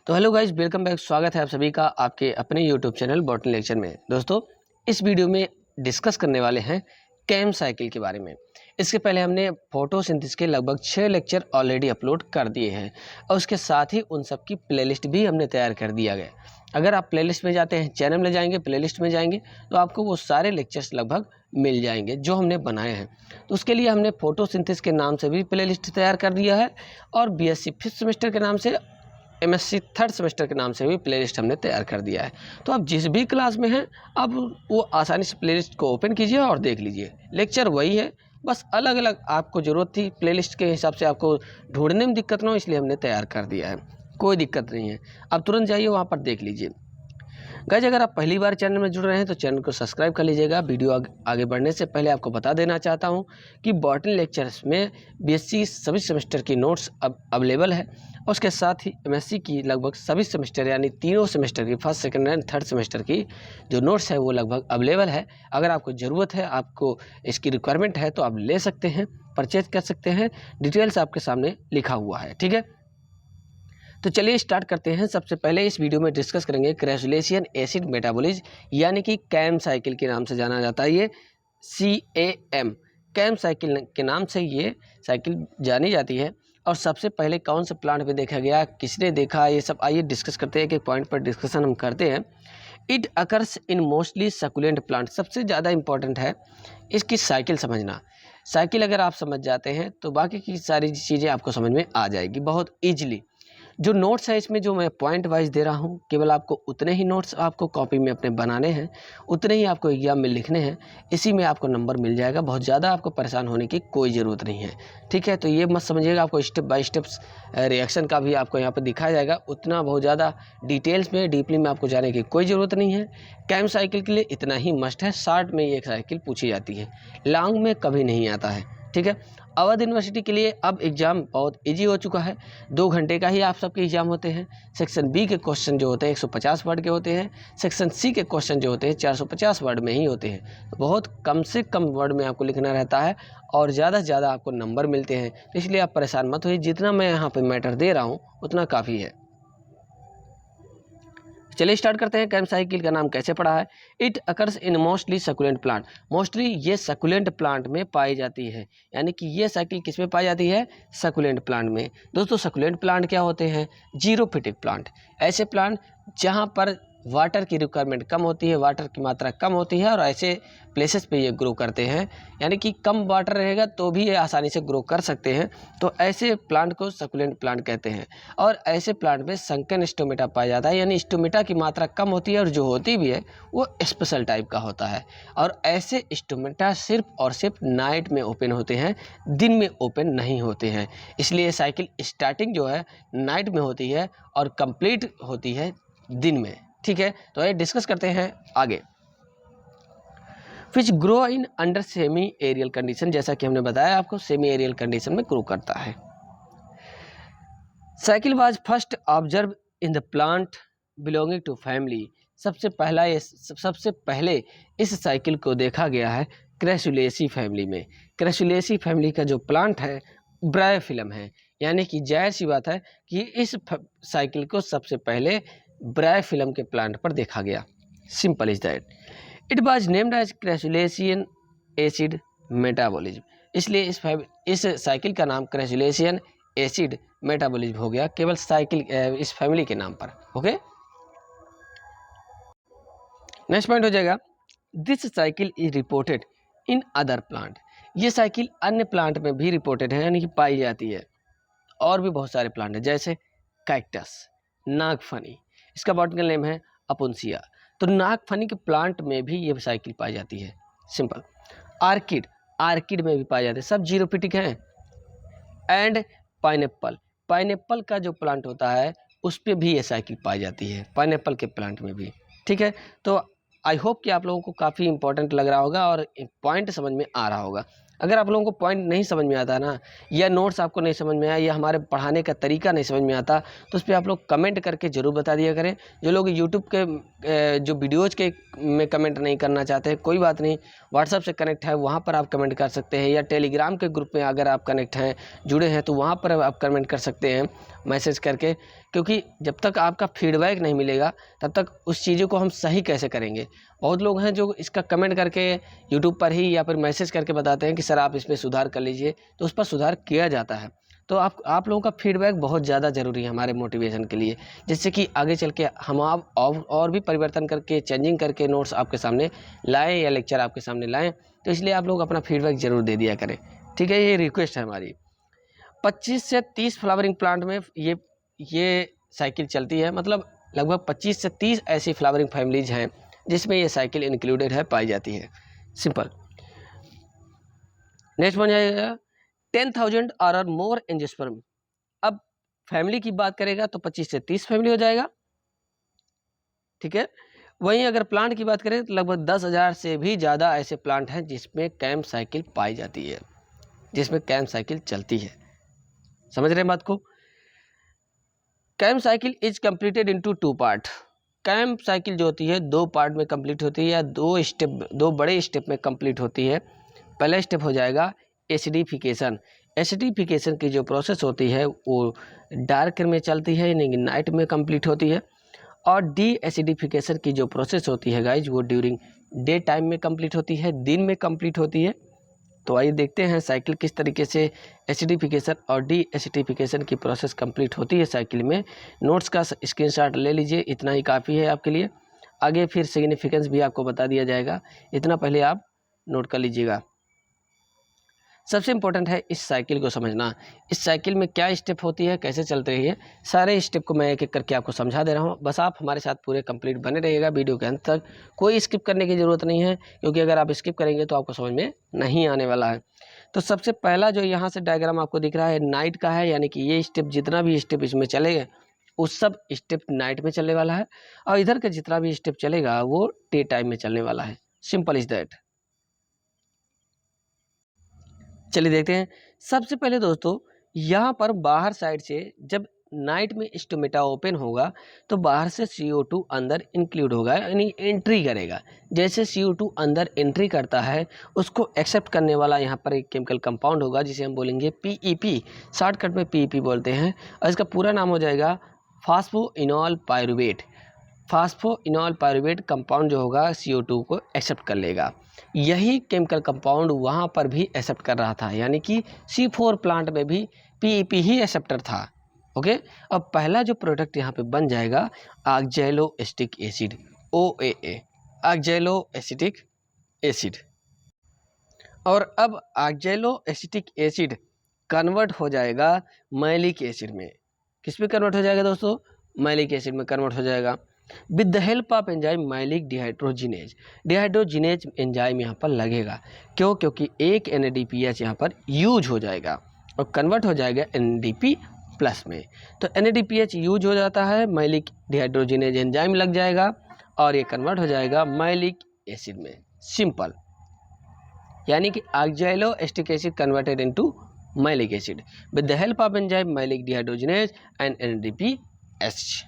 तो hello guys, welcome back. स्वागत है आप सभी का आपके अपने यूट्यूब चैनल बॉटनी लेक्चर में। दोस्तों, इस वीडियो में डिस्कस करने वाले हैं कैम साइकिल के बारे में। इसके पहले हमने फोटोसिंथेसिस के लगभग 6 लेक्चर ऑलरेडी अपलोड कर दिए हैं और उसके साथ ही उन सब की प्लेलिस्ट भी हमने तैयार कर दिया गया। अगर आप प्लेलिस्ट में जाते हैं, चैनल में जाएंगे, प्लेलिस्ट में जाएंगे तो आपको वो सारे लेक्चर्स लगभग मिल जाएंगे जो हमने बनाए हैं। तो उसके लिए हमने फोटोसिंथेसिस के नाम से भी प्लेलिस्ट तैयार कर दिया है और बीएससी 5th सेमेस्टर के नाम से, एमएससी 3rd सेमेस्टर के नाम से भी प्लेलिस्ट हमने तैयार कर दिया है। तो आप जिस भी क्लास में हैं, आप वो आसानी से प्लेलिस्ट को ओपन कीजिए और देख लीजिए। लेक्चर वही है, बस अलग अलग आपको ज़रूरत थी प्लेलिस्ट के हिसाब से, आपको ढूंढने में दिक्कत ना हो इसलिए हमने तैयार कर दिया है। कोई दिक्कत नहीं है, आप तुरंत जाइए वहाँ पर देख लीजिए। गाइस, अगर आप पहली बार चैनल में जुड़ रहे हैं तो चैनल को सब्सक्राइब कर लीजिएगा। वीडियो आगे बढ़ने से पहले आपको बता देना चाहता हूं कि बॉटनी लेक्चर्स में बीएससी सभी सेमेस्टर की नोट्स अब अवेलेबल है और उसके साथ ही एमएससी की लगभग सभी सेमेस्टर यानी तीनों सेमेस्टर की, 1st, 2nd and 3rd semester की जो नोट्स है वो लगभग अवेलेबल है। अगर आपको ज़रूरत है, आपको इसकी रिक्वायरमेंट है तो आप ले सकते हैं, परचेज कर सकते हैं। डिटेल्स आपके सामने लिखा हुआ है, ठीक है। तो चलिए स्टार्ट करते हैं। सबसे पहले इस वीडियो में डिस्कस करेंगे क्रैसुलेशियन एसिड मेटाबॉलिज्म, यानी कि कैम साइकिल के नाम से जाना जाता है। ये CAM कैम साइकिल के नाम से ये साइकिल जानी जाती है। और सबसे पहले कौन से प्लांट में देखा गया, किसने देखा, ये सब आइए डिस्कस करते हैं। एक पॉइंट पर डिस्कशन हम करते हैं। It occurs in mostly succulent plant. सबसे ज़्यादा इंपॉर्टेंट है इसकी साइकिल समझना। साइकिल अगर आप समझ जाते हैं तो बाकी की सारी चीज़ें आपको समझ में आ जाएगी बहुत ईजिली। जो नोट्स है इसमें जो मैं पॉइंट वाइज दे रहा हूँ, केवल आपको उतने ही नोट्स आपको कॉपी में अपने बनाने हैं, उतने ही आपको एग्जाम में लिखने हैं। इसी में आपको नंबर मिल जाएगा, बहुत ज़्यादा आपको परेशान होने की कोई ज़रूरत नहीं है, ठीक है। तो ये मत समझिएगा आपको स्टेप बाय स्टेप्स रिएक्शन का भी आपको यहाँ पर दिखाया जाएगा। उतना बहुत ज़्यादा डिटेल्स में, डीपली में आपको जाने की कोई ज़रूरत नहीं है। कैम साइकिल के लिए इतना ही मस्ट है। शॉर्ट में ये साइकिल पूछी जाती है, लॉन्ग में कभी नहीं आता है, ठीक है। अवध यूनिवर्सिटी के लिए अब एग्ज़ाम बहुत इजी हो चुका है। 2 घंटे का ही आप सबके एग्ज़ाम होते हैं। सेक्शन बी के क्वेश्चन जो होते हैं 150 वर्ड के होते हैं। सेक्शन सी के क्वेश्चन जो होते हैं 450 वर्ड में ही होते हैं। तो बहुत कम से कम वर्ड में आपको लिखना रहता है और ज़्यादा से ज़्यादा आपको नंबर मिलते हैं। तो इसलिए आप परेशान मत होइए, जितना मैं यहाँ पर मैटर दे रहा हूँ उतना काफ़ी है। चलिए स्टार्ट करते हैं। कैम साइकिल का नाम कैसे पड़ा है। It occurs in mostly succulent plant. Mostly ये सकुलेंट प्लांट में पाई जाती है, यानी कि ये साइकिल किस में पाई जाती है, सकुलेंट प्लांट में। दोस्तों, सकुलेंट प्लांट क्या होते हैं, जीरोफिटिक प्लांट। ऐसे प्लांट जहाँ पर वाटर की रिक्वायरमेंट कम होती है, वाटर की मात्रा कम होती है और ऐसे प्लेसेस पे ये ग्रो करते हैं, यानी कि कम वाटर रहेगा तो भी ये आसानी से ग्रो कर सकते हैं। तो ऐसे प्लांट को सकुलेंट प्लांट कहते हैं। और ऐसे प्लांट में संकन स्टोमेटा पाया जाता है, यानी स्टोमेटा की मात्रा कम होती है और जो होती भी है वो स्पेशल टाइप का होता है। और ऐसे स्टोमेटा सिर्फ और सिर्फ नाइट में ओपन होते हैं, दिन में ओपन नहीं होते हैं। इसलिए साइकिल स्टार्टिंग जो है नाइट में होती है और कंप्लीट होती है दिन में, ठीक है। तो आइए डिस्कस करते हैं आगे। Fish grow in under semi aerial condition, जैसा कि हमने बताया आपको सेमी एरियल कंडीशन में ग्रो करता है। Cycle was first observe in the plant belonging to family. सबसे पहले इस साइकिल को देखा गया है क्रैसुलेसी फैमिली में। क्रैसुलेसी फैमिली का जो प्लांट है ब्रायोफिलम है, यानी कि जाहिर सी बात है कि इस साइकिल को सबसे पहले ब्रायोफिलम के प्लांट पर देखा गया। Simple is that. It was named as crassulacean acid metabolism. इसलिए इस साइकिल का नाम क्रैसुलेशियन एसिड मेटाबॉलिज्म हो गया, केवल साइकिल इस फैमिली के नाम पर। ओके, नेक्स्ट पॉइंट हो जाएगा, this cycle is reported in other plant. ये साइकिल अन्य प्लांट में भी रिपोर्टेड है, यानी कि पाई जाती है। और भी बहुत सारे प्लांट हैं, जैसे कैक्टस, नागफनी, इसका बॉटनिकल नेम है अपुंसिया। तो नागफनी के प्लांट में भी ये साइकिल पाई जाती है। सिंपल। आर्किड, आर्किड में भी पाई जाती है, सब जीरोफिटिक हैं। एंड पाइनएप्पल, पाइनएप्पल का जो प्लांट होता है उस पर भी ये साइकिल पाई जाती है, पाइनएप्पल के प्लांट में भी, ठीक है। तो आई होप कि आप लोगों को काफ़ी इंपॉर्टेंट लग रहा होगा और पॉइंट समझ में आ रहा होगा। अगर आप लोगों को पॉइंट नहीं समझ में आता ना, या नोट्स आपको नहीं समझ में आया, या हमारे पढ़ाने का तरीका नहीं समझ में आता, तो उस पर आप लोग कमेंट करके ज़रूर बता दिया करें। जो लोग यूट्यूब के जो वीडियोज़ के में कमेंट नहीं करना चाहते हैं, कोई बात नहीं, व्हाट्सएप से कनेक्ट है वहाँ पर आप कमेंट कर सकते हैं, या टेलीग्राम के ग्रुप में अगर आप कनेक्ट हैं, जुड़े हैं, तो वहाँ पर आप कमेंट कर सकते हैं। मैसेज करके, क्योंकि जब तक आपका फीडबैक नहीं मिलेगा तब तक उस चीज़ों को हम सही कैसे करेंगे। बहुत लोग हैं जो इसका कमेंट करके यूट्यूब पर ही या फिर मैसेज करके बताते हैं कि सर आप इसमें सुधार कर लीजिए, तो उस पर सुधार किया जाता है। तो आप लोगों का फीडबैक बहुत ज़्यादा ज़रूरी है हमारे मोटिवेशन के लिए, जिससे कि आगे चल के हम आप और भी परिवर्तन करके चेंजिंग करके नोट्स आपके सामने लाएँ या लेक्चर आपके सामने लाएँ। तो इसलिए आप लोग अपना फीडबैक ज़रूर दे दिया करें, ठीक है, ये रिक्वेस्ट है हमारी। 25 से 30 फ्लावरिंग प्लांट में ये साइकिल चलती है, मतलब लगभग 25 से 30 ऐसी फ्लावरिंग फैमिलीज हैं जिसमें ये साइकिल इंक्लूडेड है, पाई जाती है। सिंपल। नेक्स्ट बन जाएगा 10,000 और मोर एंजियोस्पर्म। अब फैमिली की बात करेगा तो 25 से 30 फैमिली हो जाएगा, ठीक है। वहीं अगर प्लांट की बात करें तो लगभग 10,000 से भी ज़्यादा ऐसे प्लांट हैं जिसमें कैंप साइकिल पाई जाती है, जिसमें कैंप साइकिल चलती है। समझ रहे हैं बात को। Camp cycle is completed into 2 part. Camp cycle जो होती है 2 पार्ट में कंप्लीट होती है, या 2 बड़े स्टेप में कंप्लीट होती है। पहला स्टेप हो जाएगा एसिडिफिकेशन। एसिडिफिकेशन की जो प्रोसेस होती है वो डार्क में चलती है, यानी नाइट में कंप्लीट होती है। और डी एसिडिफिकेशन की जो प्रोसेस होती है गाइज, वो ड्यूरिंग डे टाइम में कंप्लीट होती है, दिन में कंप्लीट होती है। तो आइए देखते हैं साइकिल किस तरीके से एसिडिफिकेशन और डी एसिडिफिकेशन की प्रोसेस कंप्लीट होती है साइकिल में। नोट्स का स्क्रीनशॉट ले लीजिए, इतना ही काफ़ी है आपके लिए। आगे फिर सिग्निफिकेंस भी आपको बता दिया जाएगा, इतना पहले आप नोट कर लीजिएगा। सबसे इम्पोर्टेंट है इस साइकिल को समझना। इस साइकिल में क्या स्टेप होती है, कैसे चलते रही है, सारे स्टेप को मैं एक एक करके आपको समझा दे रहा हूँ। बस आप हमारे साथ पूरे कंप्लीट बने रहिएगा वीडियो के अंत तक। कोई स्किप करने की ज़रूरत नहीं है, क्योंकि अगर आप स्किप करेंगे तो आपको समझ में नहीं आने वाला है। तो सबसे पहला जो यहाँ से डायग्राम आपको दिख रहा है नाइट का है, यानी कि ये स्टेप, जितना भी स्टेप इसमें चलेगा वो सब स्टेप नाइट में चलने वाला है, और इधर का जितना भी स्टेप चलेगा वो डे टाइम में चलने वाला है। Simple is that. चलिए देखते हैं। सबसे पहले दोस्तों यहाँ पर बाहर साइड से जब नाइट में स्टोमेटा ओपन होगा तो बाहर से CO2 अंदर इंक्लूड होगा, यानी एंट्री करेगा। जैसे CO2 अंदर एंट्री करता है उसको एक्सेप्ट करने वाला यहाँ पर एक केमिकल कंपाउंड होगा जिसे हम बोलेंगे PEP, शॉर्टकट में PEP बोलते हैं, और इसका पूरा नाम हो जाएगा फास्फोइनॉल पायरुवेट। फास्फोइनॉल पायरुवेट कंपाउंड जो होगा CO2 को एक्सेप्ट कर लेगा। यही केमिकल कंपाउंड वहाँ पर भी एक्सेप्ट कर रहा था, यानी कि C4 प्लांट में भी PEP ही एक्सेप्टर था। ओके। अब पहला जो प्रोडक्ट यहाँ पे बन जाएगा ऑक्जेलो acetic acid, OAA, ऑक्जेलो acetic acid. और अब ऑक्जेलो एसिटिक एसिड कन्वर्ट हो जाएगा मैलिक एसिड में। किस में कन्वर्ट हो जाएगा दोस्तों? मैलिक एसिड में कन्वर्ट हो जाएगा with the help of enzyme malic dehydrogenase. Dehydrogenase enzyme यहाँ पर लगेगा। क्यों? क्योंकि एक NADPH यहाँ पर यूज हो जाएगा और कन्वर्ट हो जाएगा NADP प्लस में। तो NADPH यूज हो जाता है, मैलिक डिहाइड्रोजिनेज एंजाइम लग जाएगा और ये कन्वर्ट हो जाएगा मैलिक एसिड में। सिंपल। यानी कि oxaloacetic acid converted into malic acid with the help of enzyme malic dehydrogenase and NADPH।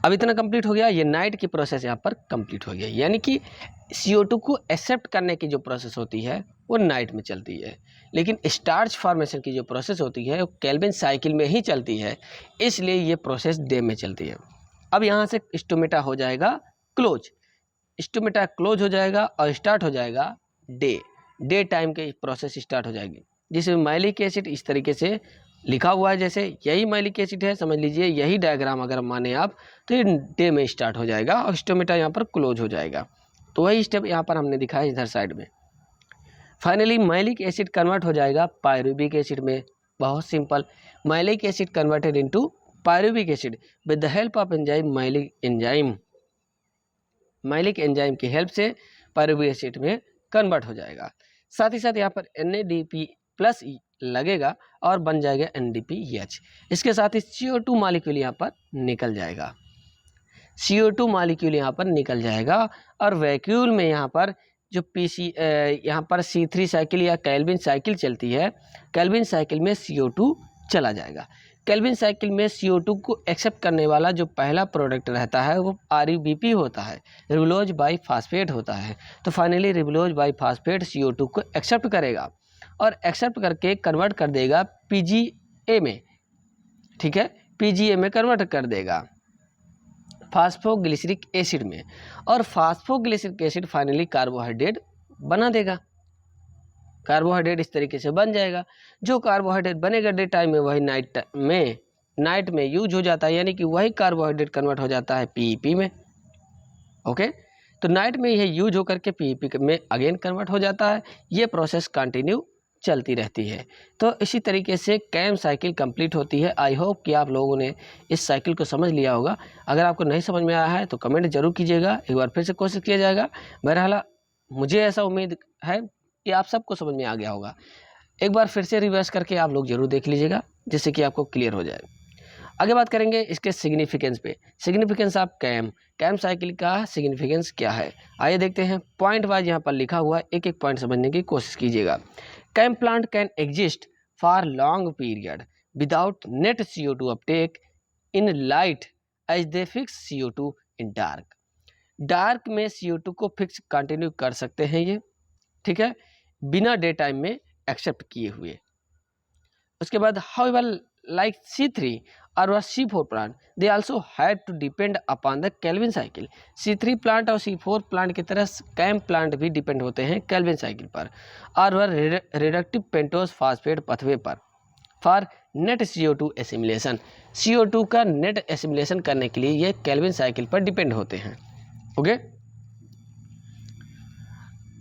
अब इतना कंप्लीट हो गया, ये नाइट की प्रोसेस यहाँ पर कंप्लीट हो गया। यानी कि CO2 को एक्सेप्ट करने की जो प्रोसेस होती है वो नाइट में चलती है, लेकिन स्टार्च फॉर्मेशन की जो प्रोसेस होती है वो केल्विन साइकिल में ही चलती है, इसलिए ये प्रोसेस डे में चलती है। अब यहाँ से स्टोमेटा हो जाएगा क्लोज, स्टोमेटा क्लोज हो जाएगा और स्टार्ट हो जाएगा डे टाइम की प्रोसेस स्टार्ट हो जाएगी, जिसमें मैलिक एसिड इस तरीके से लिखा हुआ है, जैसे यही मैलिक एसिड है, समझ लीजिए यही डायग्राम अगर माने आप, तो ये डे में स्टार्ट हो जाएगा और स्टोमेटा यहाँ पर क्लोज हो जाएगा। तो वही स्टेप यहाँ पर हमने दिखाया इधर साइड में। फाइनली मैलिक एसिड कन्वर्ट हो जाएगा पायरुविक एसिड में। बहुत simple, malic acid converted into pyruvic acid with the help of enzyme malic enzyme की हेल्प से पायरुविक एसिड में कन्वर्ट हो जाएगा। साथ ही साथ यहाँ पर NADP प्लस लगेगा और बन जाएगा NADPH। इसके साथ ही CO2 मॉलिक्यूल यहाँ पर निकल जाएगा, CO2 मॉलिक्यूल यहाँ पर निकल जाएगा और वैक्यूल में यहाँ पर जो यहाँ पर C3 साइकिल या केल्विन साइकिल चलती है, केल्विन साइकिल में CO2 चला जाएगा। केल्विन साइकिल में CO2 को एक्सेप्ट करने वाला जो पहला प्रोडक्ट रहता है वो RUBP होता है, रिबुलोज बाइफॉस्फेट होता है। तो फाइनली रिबुलोज बाइफॉस्फेट CO2 को एक्सेप्ट करेगा और एक्सेप्ट करके कन्वर्ट कर देगा PGA में। ठीक है, पीजीए में कन्वर्ट कर देगा फास्फोग्लिसरिक एसिड में, और फास्फोग्लिसरिक एसिड फाइनली कार्बोहाइड्रेट बना देगा। कार्बोहाइड्रेट इस तरीके से बन जाएगा। जो कार्बोहाइड्रेट बनेगा डे टाइम में वही नाइट में यूज हो जाता है, यानी कि वही कार्बोहाइड्रेट कन्वर्ट हो जाता है पीईपी में। ओके, तो नाइट में यह यूज होकर के पीईपी में अगेन कन्वर्ट हो जाता है। ये प्रोसेस कंटिन्यू चलती रहती है। तो इसी तरीके से कैम साइकिल कंप्लीट होती है। आई होप कि आप लोगों ने इस साइकिल को समझ लिया होगा। अगर आपको नहीं समझ में आया है तो कमेंट जरूर कीजिएगा, एक बार फिर से कोशिश किया जाएगा। बहरहाल मुझे ऐसा उम्मीद है कि आप सबको समझ में आ गया होगा। एक बार फिर से रिवर्स करके आप लोग जरूर देख लीजिएगा, जिससे कि आपको क्लियर हो जाए। आगे बात करेंगे इसके सिग्निफिकेंस पे। सिग्निफिकेंस ऑफ कैम साइकिल का सिग्निफिकेंस क्या है, आइए देखते हैं। पॉइंट वाइज यहाँ पर लिखा हुआ है, एक एक पॉइंट समझने की कोशिश कीजिएगा। CAM plant can exist for long period without net CO2 uptake in light as they fix CO2 in dark में CO2 को फिक्स कंटिन्यू कर सकते हैं ये, ठीक है, बिना डे टाइम में एक्सेप्ट किए हुए। उसके बाद however like C3 or C4 plant, they also had to depend upon the Kelvin cycle. C3 plant और C4 प्लांट की तरह कैम प्लांट भी डिपेंड होते हैं केल्विन साइकिल पर और वह रिडक्टिव पेंटोज फास्फेट पथवे पर for net CO2 assimilation. CO2 का नेट एसिमिलेशन करने के लिए ये केल्विन साइकिल पर डिपेंड होते हैं। ओके,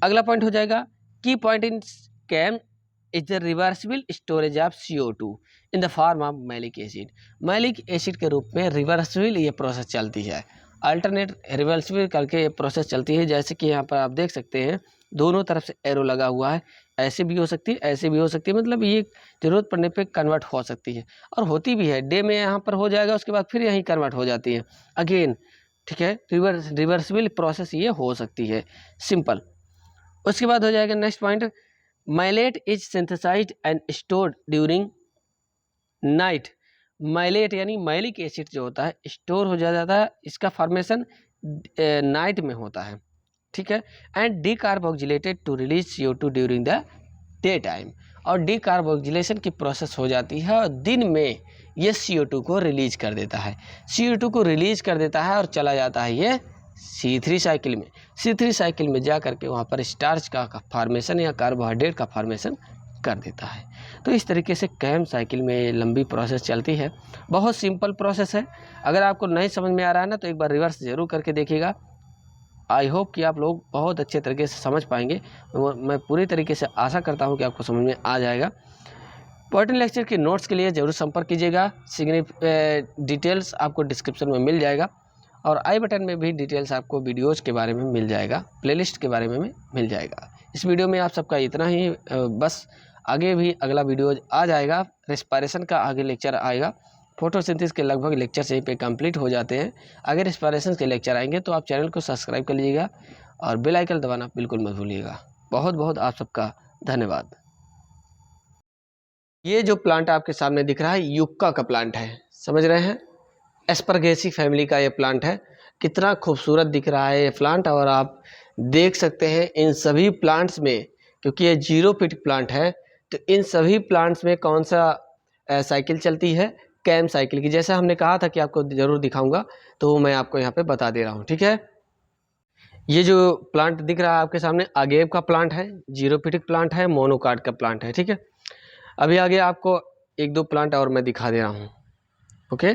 अगला पॉइंट हो जाएगा की point in CAM is the reversible storage of CO2 in the form of malic acid. Malic acid के रूप में रिवर्सिबल ये प्रोसेस चलती है, अल्टरनेट रिवर्सिबल करके ये प्रोसेस चलती है। जैसे कि यहाँ पर आप देख सकते हैं दोनों तरफ से एरो लगा हुआ है, ऐसे भी हो सकती है ऐसे भी हो सकती है, मतलब ये ज़रूरत पड़ने पे कन्वर्ट हो सकती है और होती भी है। डे में यहाँ पर हो जाएगा, उसके बाद फिर यहीं कन्वर्ट हो जाती है अगेन, ठीक है। रिवर्सिबल प्रोसेस ये हो सकती है, सिंपल। उसके बाद हो जाएगा next point, malate is synthesised and stored during night. Malate यानी मैलिक एसिड जो होता है स्टोर हो जाता है, इसका फॉर्मेशन नाइट में होता है, ठीक है। And decarboxylated to release CO2 during the day time, और डीकार्बोक्सिलेशन की प्रोसेस हो जाती है और दिन में ये CO2 को रिलीज कर देता है। CO2 को रिलीज कर देता है और चला जाता है ये C3 साइकिल में। C3 साइकिल में जा करके वहाँ पर स्टार्च का फॉर्मेशन या कार्बोहाइड्रेट का फॉर्मेशन कर देता है। तो इस तरीके से कैम साइकिल में लंबी प्रोसेस चलती है, बहुत सिंपल प्रोसेस है। अगर आपको नहीं समझ में आ रहा है ना तो एक बार रिवर्स ज़रूर करके देखिएगा। आई होप कि आप लोग बहुत अच्छे तरीके से समझ पाएंगे। मैं पूरी तरीके से आशा करता हूँ कि आपको समझ में आ जाएगा। पर्टिकुलर लेक्चर के नोट्स के लिए ज़रूर संपर्क कीजिएगा। डिटेल्स आपको डिस्क्रिप्शन में मिल जाएगा और आई बटन में भी डिटेल्स आपको वीडियोज़ के बारे में मिल जाएगा, प्लेलिस्ट के बारे में मिल जाएगा। इस वीडियो में आप सबका इतना ही, बस आगे भी अगला वीडियो आ जाएगा। रेस्पिरेशन का आगे लेक्चर आएगा। फोटोसिंथेसिस के लगभग लेक्चर यहीं पे कंप्लीट हो जाते हैं। अगर रेस्पिरेशन के लेक्चर आएंगे तो आप चैनल को सब्सक्राइब कर लीजिएगा और बेल आइकन दबाना बिल्कुल मत भूलिएगा। बहुत बहुत आप सबका धन्यवाद। ये जो प्लांट आपके सामने दिख रहा है युक्का का प्लांट है, समझ रहे हैं, एस्परगेसी फैमिली का ये प्लांट है। कितना खूबसूरत दिख रहा है ये प्लांट, और आप देख सकते हैं इन सभी प्लांट्स में, क्योंकि ये जीरोफिट प्लांट है, तो इन सभी प्लांट्स में कौन सा साइकिल चलती है, कैम साइकिल की। जैसा हमने कहा था कि आपको ज़रूर दिखाऊंगा, तो मैं आपको यहाँ पे बता दे रहा हूँ, ठीक है। ये जो प्लांट दिख रहा है आपके सामने आगेव का प्लांट है, जीरोफिटिक प्लांट है, मोनोकाट का प्लांट है, ठीक है। अभी आगे आपको एक दो प्लांट और मैं दिखा दे रहा हूँ, ओके।